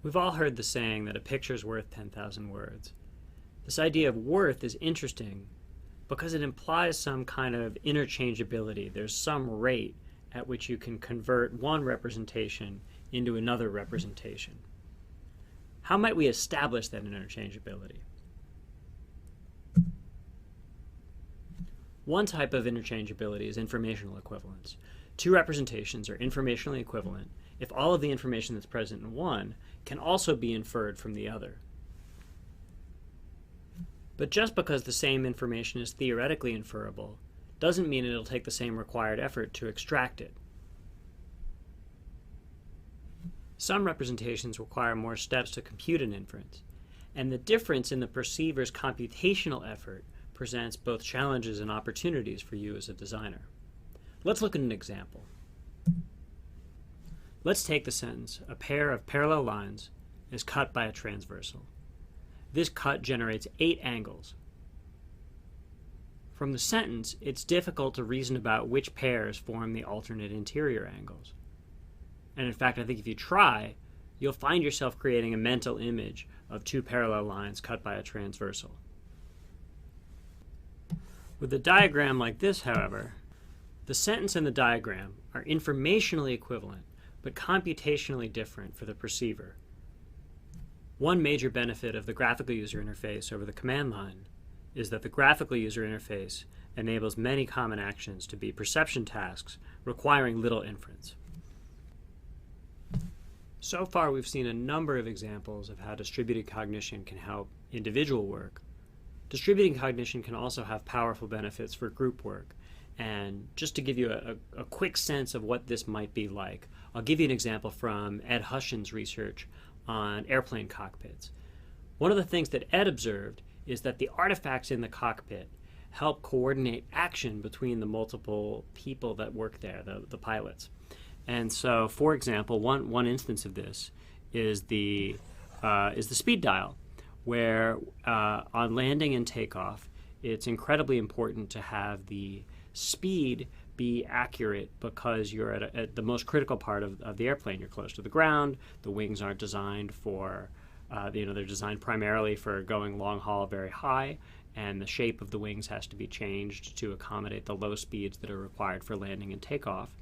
We've all heard the saying that a picture's worth 10,000 words. This idea of worth is interesting because it implies some kind of interchangeability. There's some rate at which you can convert one representation into another representation. How might we establish that interchangeability? One type of interchangeability is informational equivalence. Two representations are informationally equivalent if all of the information that's present in one can also be inferred from the other. But just because the same information is theoretically inferable doesn't mean it'll take the same required effort to extract it. Some representations require more steps to compute an inference, and the difference in the perceiver's computational effort presents both challenges and opportunities for you as a designer. Let's look at an example. Let's take the sentence, "A pair of parallel lines is cut by a transversal. This cut generates 8 angles." From the sentence, it's difficult to reason about which pairs form the alternate interior angles. And in fact, I think if you try, you'll find yourself creating a mental image of 2 parallel lines cut by a transversal. With a diagram like this, however, the sentence and the diagram are informationally equivalent, but computationally different for the perceiver. One major benefit of the graphical user interface over the command line is that the graphical user interface enables many common actions to be perception tasks requiring little inference. So far, we've seen a number of examples of how distributed cognition can help individual work. Distributed cognition can also have powerful benefits for group work. And just to give you a quick sense of what this might be like, I'll give you an example from Ed Hushin's research on airplane cockpits. One of the things that Ed observed is that the artifacts in the cockpit help coordinate action between the multiple people that work there, the pilots. And so, for example, one instance of this is the speed dial, where on landing and takeoff, it's incredibly important to have the speed be accurate because you're at the most critical part of the airplane. You're close to the ground. The wings aren't designed for, they're designed primarily for going long haul very high, and the shape of the wings has to be changed to accommodate the low speeds that are required for landing and takeoff.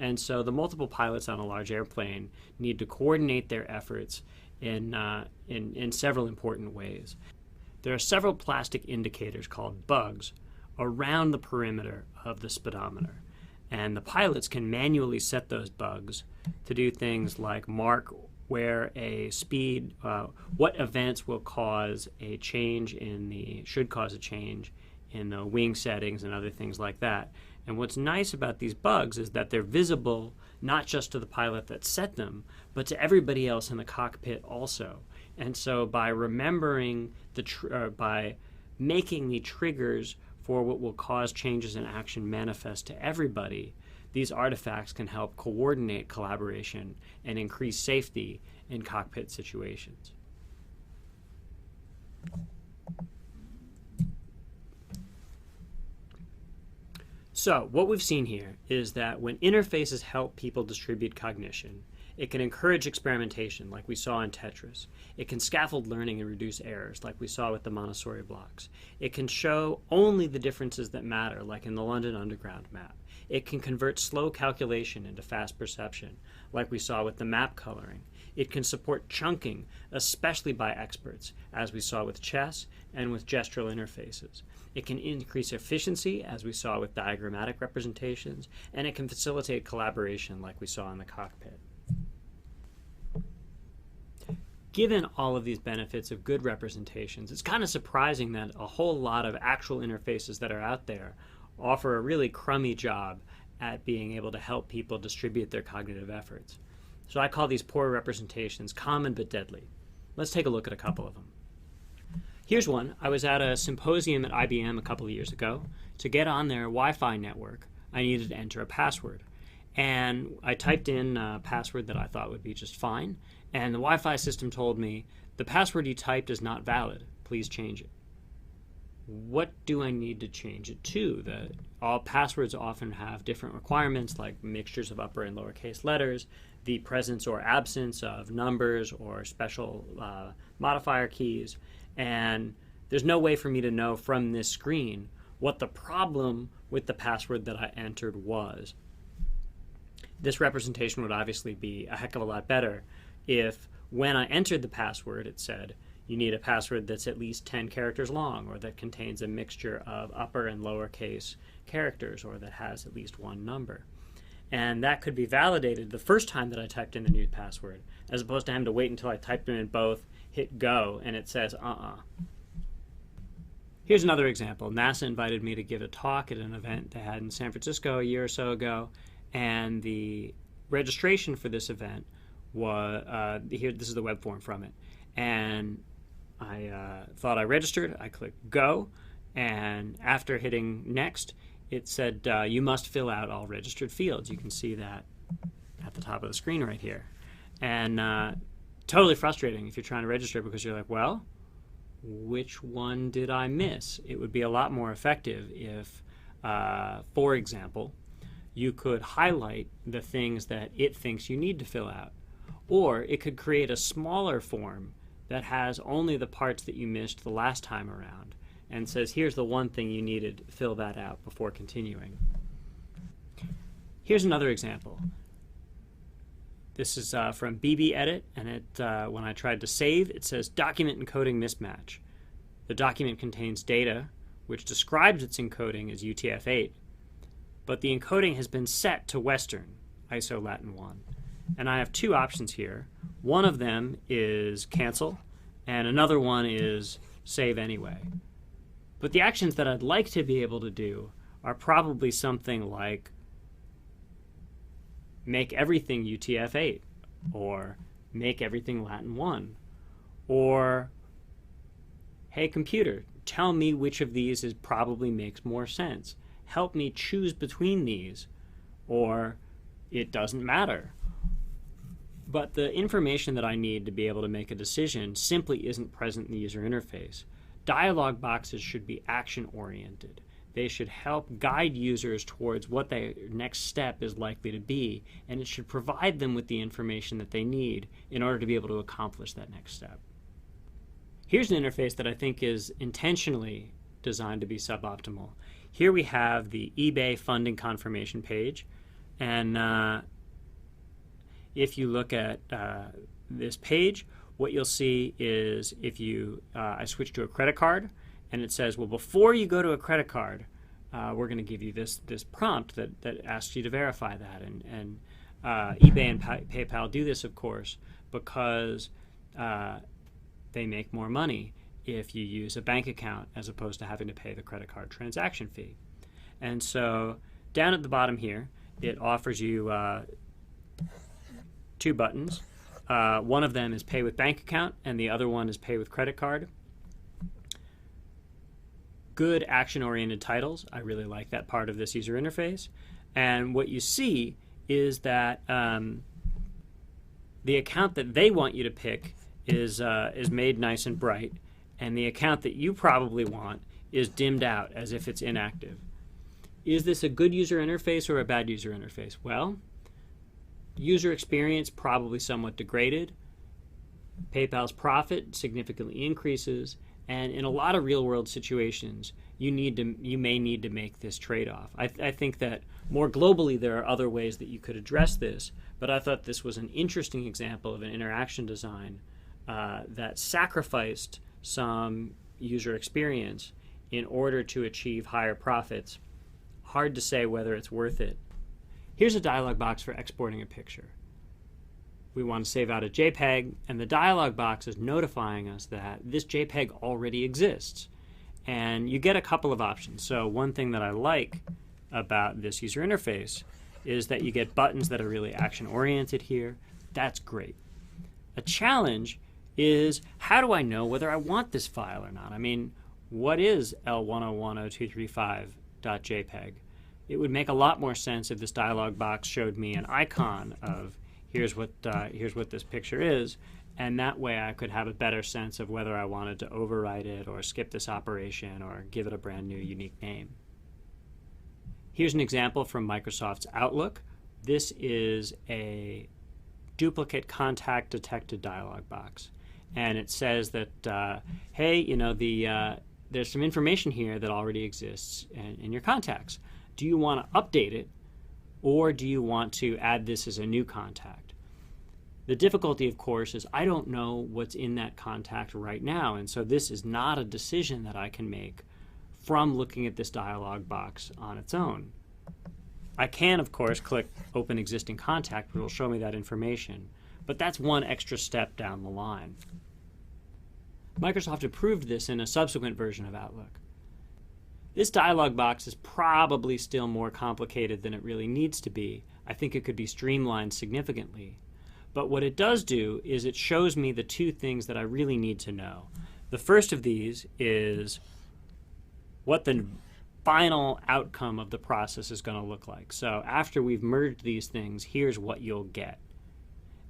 And so the multiple pilots on a large airplane need to coordinate their efforts in several important ways. There are several plastic indicators called bugs around the perimeter of the speedometer. And the pilots can manually set those bugs to do things like mark where a speed, what events will cause a change should cause a change in the wing settings and other things like that. And what's nice about these bugs is that they're visible not just to the pilot that set them, but to everybody else in the cockpit also. And so by remembering by making the triggers for what will cause changes in action manifest to everybody, these artifacts can help coordinate collaboration and increase safety in cockpit situations. So what we've seen here is that when interfaces help people distribute cognition, it can encourage experimentation like we saw in Tetris. It can scaffold learning and reduce errors like we saw with the Montessori blocks. It can show only the differences that matter like in the London Underground map. It can convert slow calculation into fast perception like we saw with the map coloring. It can support chunking, especially by experts, as we saw with chess and with gestural interfaces. It can increase efficiency, as we saw with diagrammatic representations, and it can facilitate collaboration like we saw in the cockpit. Given all of these benefits of good representations, it's kind of surprising that a whole lot of actual interfaces that are out there offer a really crummy job at being able to help people distribute their cognitive efforts. So I call these poor representations common but deadly. Let's take a look at a couple of them. Here's one. I was at a symposium at IBM a couple of years ago. To get on their Wi-Fi network, I needed to enter a password. And I typed in a password that I thought would be just fine. And the Wi-Fi system told me, the password you typed is not valid. Please change it. what do I need to change it to? All passwords often have different requirements, like mixtures of upper and lowercase letters, the presence or absence of numbers or special modifier keys, and there's no way for me to know from this screen what the problem with the password that I entered was. This representation would obviously be a heck of a lot better if when I entered the password it said, you need a password that's at least 10 characters long, or that contains a mixture of upper and lowercase characters, or that has at least one number. And that could be validated the first time that I typed in the new password, as opposed to having to wait until I typed them in both, hit go, and it says, Here's another example. NASA invited me to give a talk at an event they had in San Francisco a year or so ago, and the registration for this event was, this is the web form from it, and I thought I registered. I clicked go, and after hitting next, it said you must fill out all registered fields. You can see that at the top of the screen right here. And totally frustrating if you're trying to register, because you're like, well, which one did I miss? It would be a lot more effective if, for example, you could highlight the things that it thinks you need to fill out. Or it could create a smaller form that has only the parts that you missed the last time around and says, here's the one thing you needed, fill that out before continuing. Here's another example. This is from BB Edit, and when I tried to save, it says document encoding mismatch. The document contains data which describes its encoding as UTF-8, but the encoding has been set to Western, ISO Latin 1. And I have two options here. One of them is cancel, and another one is save anyway. But the actions that I'd like to be able to do are probably something like make everything UTF-8, or make everything Latin 1, or hey computer, tell me which of these probably makes more sense. Help me choose between these, or it doesn't matter. But the information that I need to be able to make a decision simply isn't present in the user interface. Dialog boxes should be action-oriented. They should help guide users towards what their next step is likely to be, and it should provide them with the information that they need in order to be able to accomplish that next step. Here's an interface that I think is intentionally designed to be suboptimal. Here we have the eBay funding confirmation page, and if you look at this page, what you'll see is if you, I switch to a credit card, and it says, well, before you go to a credit card, we're going to give you this prompt that asks you to verify that. And eBay and PayPal do this, of course, because they make more money if you use a bank account as opposed to having to pay the credit card transaction fee. And so down at the bottom here, it offers you two buttons. One of them is pay with bank account, and the other one is pay with credit card. Good action-oriented titles. I really like that part of this user interface. And what you see is that the account that they want you to pick is made nice and bright, and the account that you probably want is dimmed out as if it's inactive. Is this a good user interface or a bad user interface? Well, user experience probably somewhat degraded. PayPal's profit significantly increases, and in a lot of real-world situations, you may need to make this trade-off. I think that more globally there are other ways that you could address this, but I thought this was an interesting example of an interaction design that sacrificed some user experience in order to achieve higher profits. Hard to say whether it's worth it. Here's a dialog box for exporting a picture. We want to save out a JPEG, and the dialog box is notifying us that this JPEG already exists. And you get a couple of options. So one thing that I like about this user interface is that you get buttons that are really action-oriented here. That's great. A challenge is, how do I know whether I want this file or not? I mean, what is L1010235.jpg? It would make a lot more sense if this dialog box showed me an icon of here's what this picture is, And that way I could have a better sense of whether I wanted to overwrite it or skip this operation or give it a brand new unique name. Here's an example from Microsoft's Outlook. This is a duplicate contact detected dialog box. And it says that, hey, there's some information here that already exists in your contacts. Do you want to update it, or do you want to add this as a new contact? The difficulty, of course, is I don't know what's in that contact right now, and so this is not a decision that I can make from looking at this dialog box on its own. I can, of course, click Open Existing Contact, which will show me that information, but that's one extra step down the line. Microsoft approved this in a subsequent version of Outlook. This dialog box is probably still more complicated than it really needs to be. I think it could be streamlined significantly. But what it does do is it shows me the two things that I really need to know. The first of these is what the final outcome of the process is going to look like. So after we've merged these things, here's what you'll get.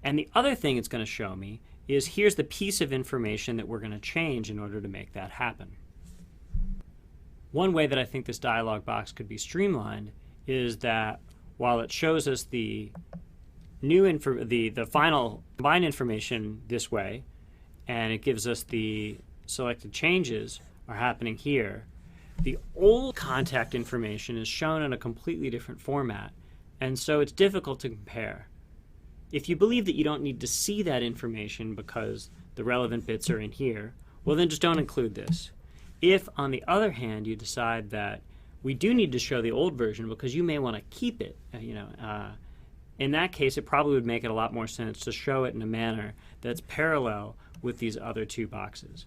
And the other thing it's going to show me is here's the piece of information that we're going to change in order to make that happen. One way that I think this dialog box could be streamlined is that while it shows us the the final combined information this way, and it gives us the selected changes are happening here, the old contact information is shown in a completely different format, and so it's difficult to compare. If you believe that you don't need to see that information because the relevant bits are in here, well then just don't include this. If, on the other hand, you decide that we do need to show the old version because you may want to keep it, in that case it probably would make it a lot more sense to show it in a manner that's parallel with these other two boxes.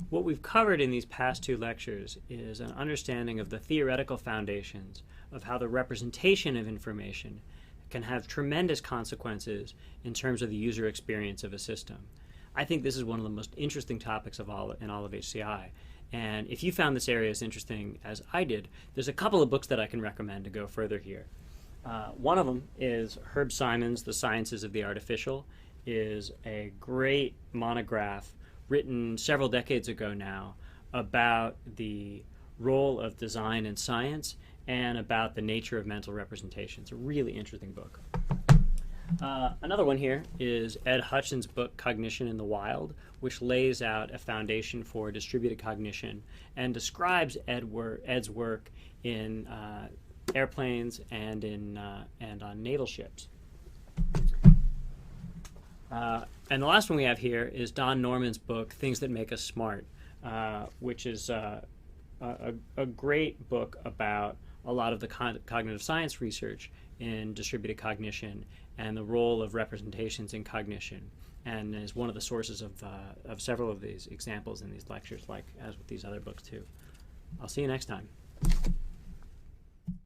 What we've covered in these past two lectures is an understanding of the theoretical foundations of how the representation of information can have tremendous consequences in terms of the user experience of a system. I think this is one of the most interesting topics in all of HCI. And if you found this area as interesting as I did, there's a couple of books that I can recommend to go further here. One of them is Herb Simon's The Sciences of the Artificial. Is a great monograph written several decades ago now about the role of design in science and about the nature of mental representation. It's a really interesting book. Another one here is Ed Hutchins' book Cognition in the Wild, which lays out a foundation for distributed cognition and describes Ed's work in airplanes and on naval ships. And the last one we have here is Don Norman's book Things That Make Us Smart, which is a great book about a lot of the cognitive science research in distributed cognition and the role of representations in cognition, and is one of the sources of several of these examples in these lectures, like as with these other books too. I'll see you next time.